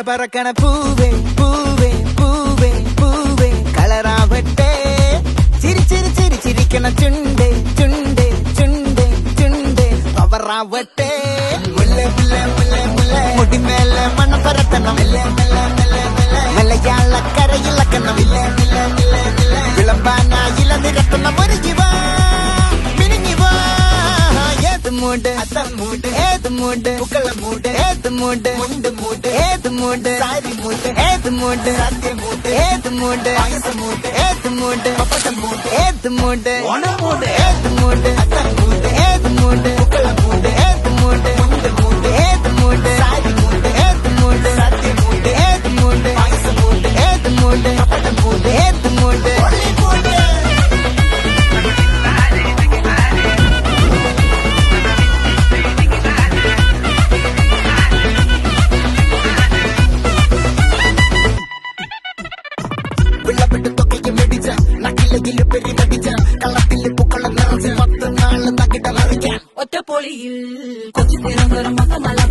പറക്കണ പൂവേ പൂവേ പൂവേ പൂവേ കളറാവട്ടെ ചിരി ചിരി ചിരി ചിരിക്കണ ചുണ്ടേ ചുണ്ടേ ചുണ്ടേ ചുണ്ടേ പവറാവട്ടെ മുല്ല മുല്ല മുല്ല മുല്ല മുടിമേലെ മണം പരത്തണം മലയാളക്കരയിലക്കണം വിളമ്പാനായില നിരത്തണം ഒരു ജീവ മൂട് മൂട് ഏത് മൂട് പൂക്കള മൂട് ഏത് മൂട് മുണ്ട് മൂട് ഏത് മൂട് സാരി മൂട് ഏത് മൂട് സദ്യ മൂട് ഏത് മൂട് പായസ മൂട് ഏത് മൂട് പപ്പട മൂട് ഏത് മൂട് ഓണ മൂട് ഏത് മൂട് മൂട് ഏത് മൂട് പൂക്കള മൂട് ഏത് മൂട് മുണ്ട് മൂട് ഏത് മൂട് സാരി മൂട് ഏത് മൂട് സദ്യ മൂട് ഏത് മൂട് പായസ മൂട് ഏത് മൂട് പപ്പട മൂട് ഏത് മൂട് ഒറ്റപ്പൊളിയിൽ കൊച്ചു നേരം മൊത്തം നല്ല